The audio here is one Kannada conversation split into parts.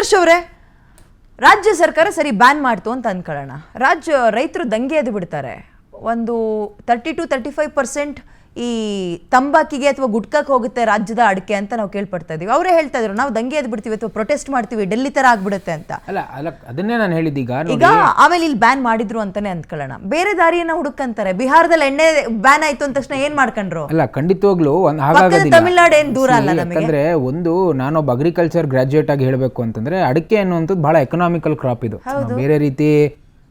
ಆದರ್ಶ್ ಅವರೇ, ರಾಜ್ಯ ಸರ್ಕಾರ ಸರಿ ಬ್ಯಾನ್ ಮಾಡ್ತು ಅಂತ ಅನ್ಕೊಳ್ಳೋಣ, ರೈತರು ದಂಗೆ ಎದ್ದು ಬಿಡ್ತಾರೆ. ಒಂದು 30-35% ಈ ತಂಬಾಕಿಗೆ ಅಥವಾ ಗುಟ್ಕಕ್ಕೆ ಹೋಗುತ್ತೆ ರಾಜ್ಯದ ಅಡಿಕೆ ಅಂತ ನಾವು ಕೇಳ್ಪಡ್ತಾ ಇದೀವಿ. ಅವರೇ ಹೇಳ್ತಾ ಇದ್ರು ನಾವು ದಂಗೆ ಎದ್ದು ಬಿಡ್ತೀವಿ ಅಥವಾ ಪ್ರೊಟೆಸ್ಟ್ ಮಾಡ್ತೀವಿ, ಡೆಲ್ಲಿ ತರ ಆಗ್ಬಿಡುತ್ತೆ ಅಂತ. ಅಲ್ಲ ಅದನ್ನೇ ನಾನು ಹೇಳಿದ್ದೀಗ. ಈಗ ಆಮೇಲೆ ಇಲ್ಲಿ ಬ್ಯಾನ್ ಮಾಡಿದ್ರು ಅಂತಾನೆ ಅಂದ್ಕೊಳ್ಳೋಣ, ಬೇರೆ ದಾರಿಯನ್ನ ಹುಡುಕಂತಾರೆ. ಬಿಹಾರದಲ್ಲಿ ಎಣ್ಣೆ ಬ್ಯಾನ್ ಆಯ್ತು ಅಂದ ತಕ್ಷಣ ಏನ್ ಮಾಡ್ಕೊಂಡ್ರು? ಅಲ್ಲ ಖಂಡಿತವಾಗ್ಲೂ ತಮಿಳ್ನಾಡು ಏನ್ ದೂರ ಅಲ್ಲ ನಮಗೆ. ಅಂದ್ರೆ ನಾನೊಬ್ಬ ಅಗ್ರಿಕಲ್ಚರ್ ಗ್ರಾಜುಯೇಟ್ ಆಗಿ ಹೇಳಬೇಕು ಅಂತಂದ್ರೆ ಅಡಿಕೆ ಅನ್ನುವಂಥದ್ದು ಬಹಳ ಎಕನಾಮಿಕಲ್ ಕ್ರಾಪ್ ಇದು. ಬೇರೆ ರೀತಿ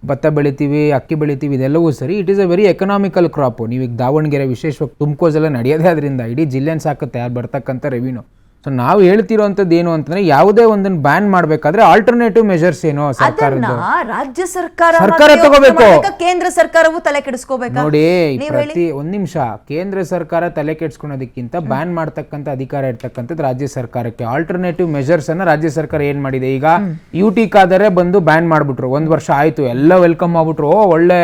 ಭತ್ತ ಬೆಳಿತೀವಿ, ಅಕ್ಕಿ ಬೆಳಿತೀವಿ, ಇದೆಲ್ಲವೂ ಸರಿ. It is a very economical crop. ನೀವೀಗ ದಾವಣಗೆರೆ, ವಿಶೇಷವಾಗಿ ತುಮಕೂರು ನಡೆಯೋದೇ ಅದರಿಂದ ಇಡೀ ಜಿಲ್ಲೆನ ಸಾಕುತ್ತೆ ಯಾರು ಬರ್ತಕ್ಕಂಥ ರೆವಿನ್ಯೂ. ಸೊ ನಾವು ಹೇಳ್ತಿರೋಂಥದ್ದು ಏನು ಅಂತಂದ್ರೆ ಯಾವುದೇ ಒಂದನ್ನು ಬ್ಯಾನ್ ಮಾಡಬೇಕಾದ್ರೆ ಆಲ್ಟರ್ನೇಟಿವ್ ಮೆಜರ್ಸ್ ಏನೋ ಸರ್ಕಾರದ ರಾಜ್ಯ ಸರ್ಕಾರ ತಗೋಬೇಕು, ಕೇಂದ್ರ ಸರ್ಕಾರವು ತಲೆ ಕೆಡಿಸ್ಕೋಬೇಕು. ನೋಡಿ ಒಂದ್ ನಿಮಿಷ, ಕೇಂದ್ರ ಸರ್ಕಾರ ತಲೆ ಕೆಡಿಸ್ಕೊಳೋದಕ್ಕಿಂತ ಬ್ಯಾನ್ ಮಾಡ್ತಕ್ಕಂಥ ಅಧಿಕಾರ ಇರ್ತಕ್ಕಂಥದ್ದು ರಾಜ್ಯ ಸರ್ಕಾರಕ್ಕೆ. ಆಲ್ಟರ್ನೇಟಿವ್ ಮೆಜರ್ಸ್ ಅನ್ನ ರಾಜ್ಯ ಸರ್ಕಾರ ಏನ್ ಮಾಡಿದೆ, ಈಗ ಯುಟಿ ಕಾದರೆ ಬಂದು ಬ್ಯಾನ್ ಮಾಡ್ಬಿಟ್ರು, 1 ವರ್ಷ ಆಯ್ತು, ಎಲ್ಲ ವೆಲ್ಕಮ್ ಮಾಡ್ಬಿಟ್ರು. ಒಳ್ಳೆ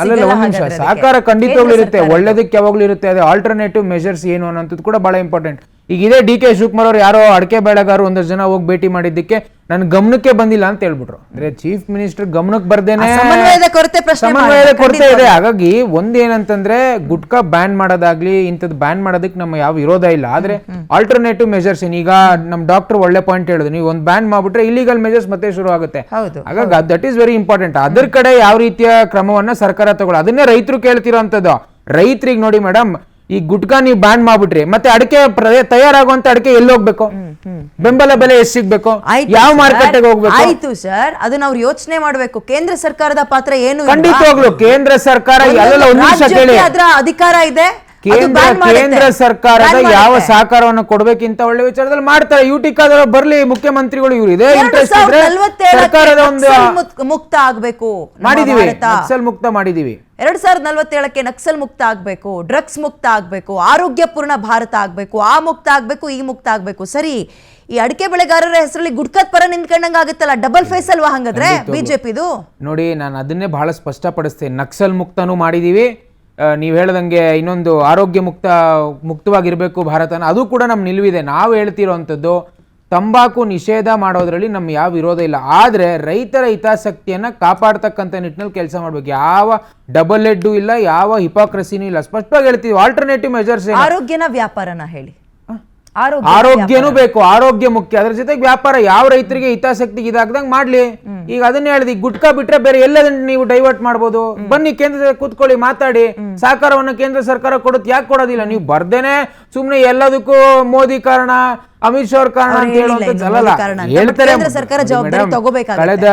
ಅಲ್ಲ ಒಂದ್ ನಿಮಿಷ, ಸಹಕಾರ ಖಂಡಿತವಾಗ್ಲೂ ಇರುತ್ತೆ, ಒಳ್ಳೇದಕ್ಕೆ ಯಾವಾಗ್ಲೂ ಇರುತ್ತೆ. ಅದೇ ಆಲ್ಟರ್ನೇಟಿವ್ ಮೆಜರ್ಸ್ ಏನು ಅನ್ನೋದು ಕೂಡ ಬಹಳ ಇಂಪಾರ್ಟೆಂಟ್. ಈಗ ಇದೇ ಡಿ ಕೆ ಶಿವಕುಮಾರ್ ಅವರು ಯಾರೋ ಅಡಿಕೆ ಬೆಳೆಗಾರರು ಒಂದಷ್ಟು ಜನ ಹೋಗಿ ಭೇಟಿ ಮಾಡಿದ್ದಕ್ಕೆ ನನ್ ಗಮನಕ್ಕೆ ಬಂದಿಲ್ಲ ಅಂತ ಹೇಳ್ಬಿಟ್ರು. ಅಂದ್ರೆ ಚೀಫ್ ಮಿನಿಸ್ಟರ್ ಗಮನಕ್ಕೆ ಬರ್ದೇನೆ ಸಮನ್ವಯದ ಕೊರತೆ ಇದೆ. ಹಾಗಾಗಿ ಒಂದೇನಂತಂದ್ರೆ ಗುಟ್ಕಾ ಬ್ಯಾನ್ ಮಾಡೋದಾಗ್ಲಿ ಇಂಥದ್ದು ಬ್ಯಾನ್ ಮಾಡೋದಕ್ಕೆ ನಮ್ಮ ಯಾವ ವಿರೋಧ ಇಲ್ಲ. ಆದ್ರೆ ಆಲ್ಟರ್ನೇಟಿವ್ ಮೆಜರ್ಸ್ ಈಗ ನಮ್ ಡಾಕ್ಟರ್ ಒಳ್ಳೆ ಪಾಯಿಂಟ್ ಹೇಳಿದ್ರು, ನೀವು ಒಂದ್ ಬ್ಯಾನ್ ಮಾಡ್ಬಿಟ್ರೆ ಇಲ್ಲಿಗಲ್ ಮೆಜರ್ಸ್ ಮತ್ತೆ ಶುರು ಆಗುತ್ತೆ. ಹಾಗಾಗಿ ದಟ್ ಈಸ್ ವೆರಿ ಇಂಪಾರ್ಟೆಂಟ್. ಅದ್ರ ಕಡೆ ಯಾವ ರೀತಿಯ ಕ್ರಮವನ್ನ ಸರ್ಕಾರ ತಗೊಳ್ಳ, ಅದನ್ನೇ ರೈತರು ಕೇಳ್ತಿರೋಂಥದ್ದು. ರೈತರಿಗೆ ನೋಡಿ ಮೇಡಮ್, ಈ ಗುಟ್ಕಾ ನೀವು ಬ್ಯಾನ್ ಮಾಡ್ಬಿಟ್ರಿ, ಮತ್ತೆ ಅಡಿಕೆ ತಯಾರಾಗುವಂತ ಅಡಿಕೆ ಎಲ್ಲಿ ಹೋಗ್ಬೇಕು, ಬೆಂಬಲ ಬೆಲೆ ಎಷ್ಟು ಸಿಗ್ಬೇಕು, ಯಾವ ಮಾರ್ಕೆಟ್ಗೆ ಹೋಗ್ಬೇಕು? ಆಯ್ತು ಸರ್, ಅದನ್ನ ಅವ್ರು ಯೋಚನೆ ಮಾಡ್ಬೇಕು. ಕೇಂದ್ರ ಸರ್ಕಾರದ ಪಾತ್ರ ಏನು? ಖಂಡಿತವಾಗ್ಲು ಕೇಂದ್ರ ಸರ್ಕಾರ ಎಲ್ಲ ಒಂದ್ ನಿಮಿಷ ಕೇಳಿ, ಅದರ ಅಧಿಕಾರ ಇದೆ. ಕೇಂದ್ರ ಸರ್ಕಾರದ ಯಾವ ಸಹಕಾರವನ್ನು ಕೊಡ್ಬೇಕಿಂತ ಒಳ್ಳೆ ವಿಚಾರದಲ್ಲಿ ಮಾಡ್ತಾರೆ. ಯುಟಿಕಾದ ಬರ್ಲಿ ಮುಖ್ಯಮಂತ್ರಿಗಳು, ಇವ್ರು ಇದೇ ಇಂಟ್ರೆಸ್ಟ್ ಇದ್ರೆ ಸರ್ಕಾರದ ಒಂದು ಮುಕ್ತ ಆಗ್ಬೇಕು, ಮಾಡಿದೀವಿ, ನಕ್ಸಲ್ ಮುಕ್ತ ಮಾಡಿದೀವಿ. 2047ಕ್ಕೆ ನಕ್ಸಲ್ ಮುಕ್ತ ಆಗ್ಬೇಕು, ಡ್ರಗ್ಸ್ ಮುಕ್ತ ಆಗ್ಬೇಕು, ಆರೋಗ್ಯಪೂರ್ಣ ಭಾರತ ಆಗ್ಬೇಕು, ಆ ಮುಕ್ತ ಆಗ್ಬೇಕು, ಈ ಮುಕ್ತ ಆಗ್ಬೇಕು. ಸರಿ, ಈ ಅಡಿಕೆ ಬೆಳೆಗಾರರ ಹೆಸರಲ್ಲಿ ಗುಡ್ಕತ್ ಪರ ನಿಂತ್ಕೊಂಡಂಗ ಆಗುತ್ತಲ್ಲ, ಡಬಲ್ ಫೇಸ್ ಅಲ್ವಾ ಹಂಗಾದ್ರೆ ಬಿಜೆಪಿದು? ನೋಡಿ, ನಾನು ಅದನ್ನೇ ಬಹಳ ಸ್ಪಷ್ಟಪಡಿಸ್ತೇನೆ. ನಕ್ಸಲ್ ಮುಕ್ತನೂ ಮಾಡಿದೀವಿ, ನೀವು ಹೇಳ್ದಂಗೆ ಇನ್ನೊಂದು ಆರೋಗ್ಯ ಮುಕ್ತವಾಗಿರ್ಬೇಕು ಭಾರತನ, ಅದು ಕೂಡ ನಮ್ಮ ನಿಲುವಿದೆ. ನಾವು ಹೇಳ್ತಿರೋಂಥದ್ದು ತಂಬಾಕು ನಿಷೇಧ ಮಾಡೋದ್ರಲ್ಲಿ ನಮ್ಮ ಯಾವ ವಿರೋಧ ಇಲ್ಲ. ಆದ್ರೆ ರೈತರ ಹಿತಾಸಕ್ತಿಯನ್ನ ಕಾಪಾಡ್ತಕ್ಕಂಥ ನಿಟ್ಟಿನಲ್ಲಿ ಕೆಲಸ ಮಾಡ್ಬೇಕು. ಯಾವ ಡಬಲ್ ಹೆಡ್ ಇಲ್ಲ, ಯಾವ ಹಿಪಾಕ್ರಸಿನೂ ಇಲ್ಲ. ಸ್ಪಷ್ಟವಾಗಿ ಹೇಳ್ತೀವಿ, ಆಲ್ಟರ್ನೇಟಿವ್ ಮೆಜರ್ಸ್. ಆರೋಗ್ಯನ ವ್ಯಾಪಾರನ ಹೇಳಿ, ಆರೋಗ್ಯನೂ ಬೇಕು, ಆರೋಗ್ಯ ಮುಖ್ಯ. ಅದ್ರ ಜೊತೆಗೆ ವ್ಯಾಪಾರ ಯಾವ ರೈತರಿಗೆ ಹಿತಾಸಕ್ತಿಗೆ ಇದಾಗ್ದಂಗ್ ಮಾಡ್ಲಿ. ಈಗ ಅದನ್ನ ಹೇಳಿದ್ವಿ, ಗುಟ್ಕಾ ಬಿಟ್ರೆ ಬೇರೆ ಎಲ್ಲದನ್ನ ನೀವು ಡೈವರ್ಟ್ ಮಾಡ್ಬೋದು. ಬನ್ನಿ ಕೇಂದ್ರ ಕೂತ್ಕೊಳ್ಳಿ, ಮಾತಾಡಿ. ಸಹಕಾರವನ್ನ ಕೇಂದ್ರ ಸರ್ಕಾರ ಕೊಡುತ್ತೆ, ಯಾಕೆ ಕೊಡೋದಿಲ್ಲ? ನೀವು ಬರ್ದೇನೆ ಸುಮ್ನೆ ಎಲ್ಲದಕ್ಕೂ ಮೋದಿ ಕಾರಣ, ಅಮಿತ್ ಶಾ ಅವ್ರ ಕಾರಣ ಅಂತ ಹೇಳುವಂತದ್ದಲ್ಲ. ಹೇಳ್ತಾರೆ ಕಳೆದ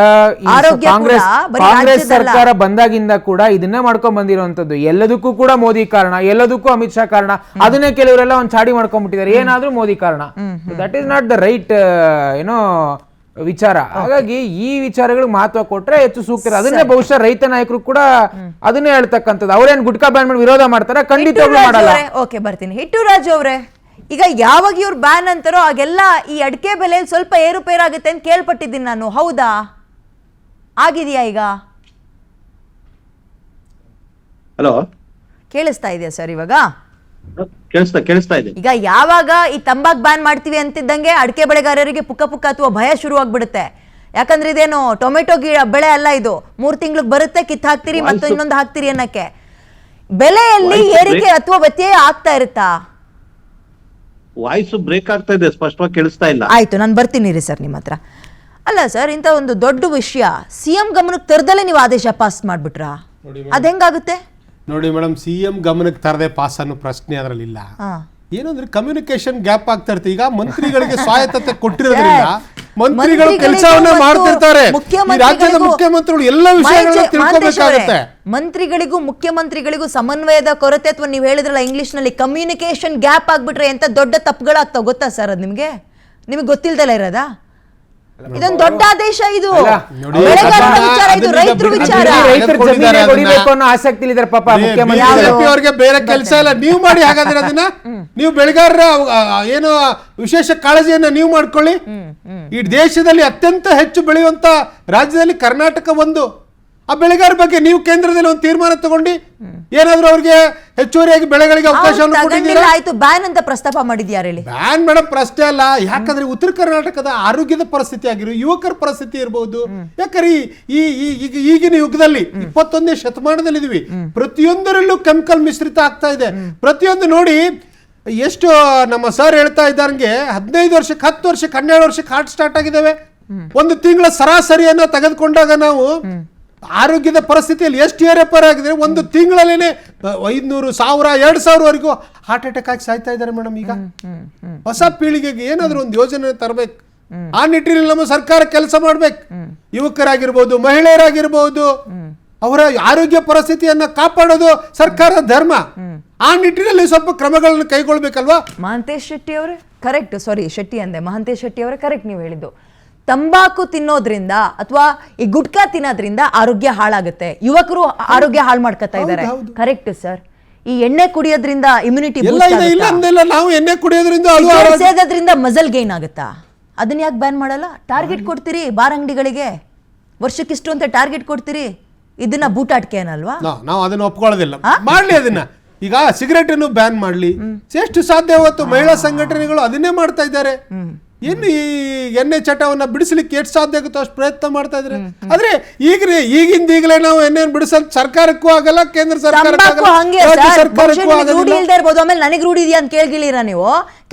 ಕಾಂಗ್ರೆಸ್ ಸರ್ಕಾರ ಬಂದಾಗಿಂದ ಕೂಡ ಇದನ್ನೇ ಮಾಡ್ಕೊಂಡ್ ಬಂದಿರುವಂತದ್ದು. ಎಲ್ಲದಕ್ಕೂ ಕೂಡ ಮೋದಿ ಕಾರಣ, ಎಲ್ಲದಕ್ಕೂ ಅಮಿತ್ ಶಾ ಕಾರಣ. ಅದನ್ನೇ ಕೆಲವರೆಲ್ಲ ಒಂದ್ ಚಾಡಿ ಮಾಡ್ಕೊಂಡ್ಬಿಟ್ಟಿದ್ದಾರೆ, ಏನಾದ್ರೂ ಮೋದಿ ಕಾರಣ. That is not the right ಏನೋ ವಿಚಾರ. ಹಾಗಾಗಿ ಈ ವಿಚಾರಗಳಿಗೆ ಮಹತ್ವ ಕೊಟ್ರೆ ಹೆಚ್ಚು ಸೂಕ್ತ. ಅದನ್ನೇ ಬಹುಶಃ ರೈತ ನಾಯಕರು ಕೂಡ ಅದನ್ನೇ ಹೇಳ್ತಕ್ಕಂಥದ್ದು. ಅವ್ರೇನ್ ಗುಟ್ಕಾ ಬ್ಯಾನ್ ಮಾಡಿ ವಿರೋಧ ಮಾಡ್ತಾರೆ? ಖಂಡಿತವಾಗ್ಲೂ ಮಾಡಲ್ಲ. ಓಕೆ, ಬರ್ತೀನಿ. ಹಿಟ್ಟುರಾಜ್ ಅವರೇ, ಈಗ ಯಾವಾಗ ಇವ್ರು ಬ್ಯಾನ್ ಅಂತಾರೋ ಆಗೆಲ್ಲ ಈ ಅಡಿಕೆ ಬೆಲೆ ಸ್ವಲ್ಪ ಏರುಪೇರಾಗುತ್ತೆ ಅಂತ ಕೇಳ್ಪಟ್ಟಿದ್ದೀನಿ ನಾನು, ಹೌದಾ? ಆಗಿದೆಯಾ? ಈಗ ಹಲೋ, ಕೇಳಿಸ್ತಾ ಇದೆಯಾ ಸರ್? ಇವಾಗ ಕೇಳಿಸ್ತಾ ಇದೆ. ಈಗ ಯಾವಾಗ ಈ ತಂಬಾಕ್ ಬ್ಯಾನ್ ಮಾಡ್ತೀವಿ ಅಂತಿದ್ದಂಗೆ ಅಡಿಕೆ ಬೆಳೆಗಾರರಿಗೆ ಪುಕ್ಕ ಅಥವಾ ಭಯ ಶುರು ಆಗ್ಬಿಡುತ್ತೆ. ಯಾಕಂದ್ರೆ ಇದೇನು ಟೊಮೆಟೊ ಬೆಳೆ ಅಲ್ಲ, ಇದು 3 ತಿಂಗಳಿಗೆ ಬರುತ್ತೆ, ಕಿತ್ ಹಾಕ್ತಿರಿ ಮತ್ತು ಇನ್ನೊಂದು ಹಾಕ್ತಿರಿ ಅನ್ನಕ್ಕೆ. ಬೆಲೆಯಲ್ಲಿ ಏರಿಕೆ ಅಥವಾ ವ್ಯತ್ಯಯ ಆಗ್ತಾ ಇರುತ್ತಾ? ವಾಯ್ಸ್ ಬ್ರೇಕ್ ಆಗ್ತಾ ಇದೆ, ಸ್ಪಷ್ಟವಾಗಿ ಕೇಳಿಸ್ತಾ ಇಲ್ಲ. ಆಯ್ತು, ನಾನು ಬರ್ತೀನಿ ರೀ ಸರ್ ನಿಮ್ಮ ಹತ್ರ. ಅಲ್ಲ ಸರ್, ಇಂಥ ಒಂದು ದೊಡ್ಡ ವಿಷಯ ಸಿಎಂ ಗಮನಕ್ಕೆ ತರದಲ್ಲೇ ನೀವು ಆದೇಶ ಪಾಸ್ ಮಾಡ್ಬಿಟ್ರಾ? ಅದ್ ಹೆಂಗಾಗುತ್ತೆ ನೋಡಿ ಮೇಡಮ್, ಸಿಎಂ ಗಮನಕ್ಕೆ ತರದೆ ಪಾಸ್ ಅನ್ನೋ ಪ್ರಶ್ನೆ ಅದರಲ್ಲಿ ಇಲ್ಲ. ಏನಂದ್ರೆ ಕಮ್ಯುನಿಕೇಶನ್ ಗ್ಯಾಪ್ ಆಗ್ತಾ ಇರುತ್ತೆ. ಈಗ ಮಂತ್ರಿಗಳಿಗೆ ಸ್ವಾಯತ್ತತೆ ಕೊಟ್ಟಿರೋದ್ರಿಂದ ಮಂತ್ರಿಗಳು ಕೆಲಸವನ್ನ ಮಾಡ್ತಿರ್ತಾರೆ. ರಾಜ್ಯದ ಮುಖ್ಯಮಂತ್ರಿಗಳು ಎಲ್ಲ ವಿಷಯಗಳನ್ನ ತಿಳ್ಕೋಬೇಕಾಗುತ್ತೆ. ಮಂತ್ರಿಗಳಿಗೂ ಮುಖ್ಯಮಂತ್ರಿಗಳಿಗೂ ಸಮನ್ವಯದ ಕೊರತೆ, ಅಥವಾ ನೀವು ಹೇಳಿದ್ರಲ್ಲ ಇಂಗ್ಲಿಷ್ ನಲ್ಲಿ ಕಮ್ಯುನಿಕೇಶನ್ ಗ್ಯಾಪ್ ಆಗ್ಬಿಟ್ರೆ ಎಂತ ದೊಡ್ಡ ತಪ್ಪುಗಳಾಗ್ತಾವ ಗೊತ್ತಾ ಸರ್? ಅದ್ ನಿಮ್ಗೆ ಗೊತ್ತಿಲ್ದಲ್ಲ ಇರೋದಾ? ಇದೊಂದು ದೊಡ್ಡ ಆದೇಶ, ಇದು ರೈತರ ವಿಚಾರ. ಆಸಕ್ತಿ ಇದ್ದಾರೆ ಪಾಪ ಅವ್ರಿಗೆ, ಬೇರೆ ಕೆಲಸ ಇಲ್ಲ. ನೀವು ಮಾಡಿ ಹಾಗಾದ್ರೆ ಅದನ್ನ, ನೀವು ಬೆಳೆಗಾರರ ಏನು ವಿಶೇಷ ಕಾಳಜಿಯನ್ನ ನೀವು ಮಾಡ್ಕೊಳ್ಳಿ. ಈ ದೇಶದಲ್ಲಿ ಅತ್ಯಂತ ಹೆಚ್ಚು ಬೆಳೆಯುವಂತ ರಾಜ್ಯದಲ್ಲಿ ಕರ್ನಾಟಕ ಒಂದು. ಆ ಬೆಳೆಗಾರರ ಬಗ್ಗೆ ನೀವು ಕೇಂದ್ರದಲ್ಲಿ ಒಂದು ತೀರ್ಮಾನ ತಗೊಂಡು ಏನಾದ್ರೂ ಅವ್ರಿಗೆ ಹೆಚ್ಚುವರಿಯಾಗಿ ಬೆಳೆಗಳಿಗೆ ಅವಕಾಶವನ್ನು ಕೊಟ್ಟಿದ್ದೀರಾ? ಆಯ್ತು, ಬ್ಯಾನ್ ಅಂತ ಪ್ರಸ್ತಾಪ ಮಾಡಿದ್ಯಾರು ಹೇಳಿ? ಬ್ಯಾನ್ ಮೇಡಮ್ ಪ್ರಶ್ನೆ ಅಲ್ಲ. ಯಾಕಂದ್ರೆ ಉತ್ತರ ಕರ್ನಾಟಕದ ಆರೋಗ್ಯದ ಪರಿಸ್ಥಿತಿ ಆಗಿರೋ ಯುವಕರ ಪರಿಸ್ಥಿತಿ ಇರಬಹುದು. ಯಾಕಂದ್ರೆ ಈಗಿನ ಯುಗದಲ್ಲಿ 21ನೇ ಶತಮಾನದಲ್ಲಿ ಇದೀವಿ. ಪ್ರತಿಯೊಂದರಲ್ಲೂ ಕೆಮಿಕಲ್ ಮಿಶ್ರಿತ ಆಗ್ತಾ ಇದೆ. ಪ್ರತಿಯೊಂದು ನೋಡಿ, ಎಷ್ಟು ನಮ್ಮ ಸರ್ ಹೇಳ್ತಾ ಇದ್ದಾರಂಗೆ 15 ವರ್ಷಕ್ಕೆ 10 ವರ್ಷಕ್ಕೆ 12 ವರ್ಷಕ್ಕೆ ಹಾರ್ಟ್ ಸ್ಟಾರ್ಟ್ ಆಗಿದ್ದಾವೆ. ಒಂದು ತಿಂಗಳ ಸರಾಸರಿಯನ್ನ ತೆಗೆದುಕೊಂಡಾಗ ನಾವು ಆರೋಗ್ಯದ ಪರಿಸ್ಥಿತಿಯಲ್ಲಿ ಎಷ್ಟು ಏರಪೇರ ಆಗಿದೆ. ಒಂದು ತಿಂಗಳಲ್ಲೇನೆ 500, 1000, 2000ವರೆಗೂ ಹಾರ್ಟ್ ಅಟ್ಯಾಕ್ ಆಗಿ ಸಾಯ್ತಾ ಇದ್ದಾರೆ ಮೇಡಮ್. ಈಗ ಹೊಸ ಪೀಳಿಗೆಗೆ ಏನಾದ್ರೂ ಒಂದು ಯೋಜನೆ ತರಬೇಕು. ಆ ನಿಟ್ಟಿನಲ್ಲಿ ನಮ್ಮ ಸರ್ಕಾರ ಕೆಲಸ ಮಾಡ್ಬೇಕು. ಯುವಕರಾಗಿರ್ಬೋದು, ಮಹಿಳೆಯರಾಗಿರ್ಬೋದು, ಅವರ ಆರೋಗ್ಯ ಪರಿಸ್ಥಿತಿಯನ್ನ ಕಾಪಾಡೋದು ಸರ್ಕಾರದ ಧರ್ಮ. ಆ ನಿಟ್ಟಿನಲ್ಲಿ ಸ್ವಲ್ಪ ಕ್ರಮಗಳನ್ನು ಕೈಗೊಳ್ಬೇಕಲ್ವಾ? ಮಹಂತೇಶ್ ಶೆಟ್ಟಿ ಅವರೇ ಕರೆಕ್ಟ್, ಸಾರಿ ಶೆಟ್ಟಿ ಅಂದೆ, ಮಹಂತೇಶ್ ಶೆಟ್ಟಿ ಅವರೇ ಕರೆಕ್ಟ್ ನೀವು ಹೇಳಿದ್ದು. ತಂಬಾಕು ತಿನ್ನೋದ್ರಿಂದ ಅಥವಾ ಈ ಗುಟ್ಕಾ ತಿನ್ನೋದ್ರಿಂದ ಆರೋಗ್ಯ ಹಾಳಾಗುತ್ತೆ, ಯುವಕರು ಆರೋಗ್ಯ ಹಾಳು ಮಾಡ್ಕೊತಾ ಇದ್ದಾರೆ. Correct sir. ಈ ಎಣ್ಣೆ ಕುಡಿಯೋದ್ರಿಂದ ಇಮ್ಯುನಿಟಿ ನಾವು ಎಣ್ಣೆ ಕುಡಿಯೋದ್ರಿಂದ ಸೇದೋದ್ರಿಂದ ಮಸಲ್ ಗೈನ್ ಆಗುತ್ತಾ? ಅದನ್ನ ಯಾಕೆ ಬ್ಯಾನ್ ಮಾಡಲ್ಲ? ಟಾರ್ಗೆಟ್ ಕೊಡ್ತೀರಿ ಬಾರ್ ಅಂಗಡಿಗಳಿಗೆ, ವರ್ಷಕ್ಕಿಷ್ಟು ಅಂತ ಟಾರ್ಗೆಟ್ ಕೊಡ್ತೀರಿ. ಇದನ್ನ ಬೂಟಾಟಿಕೆ ಏನಲ್ವಾ? ನಾವು ಅದನ್ನ ಒಪ್ಕೊಳ್ಳೋದಿಲ್ಲ. ಮಾಡ್ಲಿ ಅದನ್ನ. ಈಗ ಸಿಗರೇಟ್ ಅನ್ನು ಬ್ಯಾನ್ ಮಾಡ್ಲಿ, ಎಷ್ಟು ಸಾಧ್ಯ ಹೊತ್ತು ಮಹಿಳಾ ಸಂಘಟನೆಗಳು ಅದನ್ನೇ ಮಾಡ್ತಾ ಇದ್ದಾರೆ. ಇನ್ನು ಈ ಎಣ್ಣೆ ಚಟವನ್ನ ಬಿಡಿಸ್ಲಿಕ್ಕೆ ಎಷ್ಟು ಸಾಧ್ಯ ಆಗುತ್ತೋ ಅಷ್ಟು ಪ್ರಯತ್ನ ಮಾಡ್ತಾ ಇದ್ರೆ. ಆದ್ರೆ ಈಗಲೇ ನಾವು ಎಣ್ಣೆಯನ್ನು ಬಿಡಿಸೋದು ಸರ್ಕಾರಕ್ಕೂ ಆಗಲ್ಲ, ಕೇಂದ್ರ ಸರ್ಕಾರಕ್ಕೂ ಆಗಲ್ಲ, ರಾಜ್ಯ ಸರ್ಕಾರಕ್ಕೂ ಆಗಲ್ಲ. ರೂಢಿ ಇಲ್ದೇ ಇರ್ಬೋದು. ಆಮೇಲೆ ನನಗೆ ರೂಢಿ ಇದೆಯಾ ಅಂತ ಕೇಳ್ಗಿಳಿರ ನೀವು?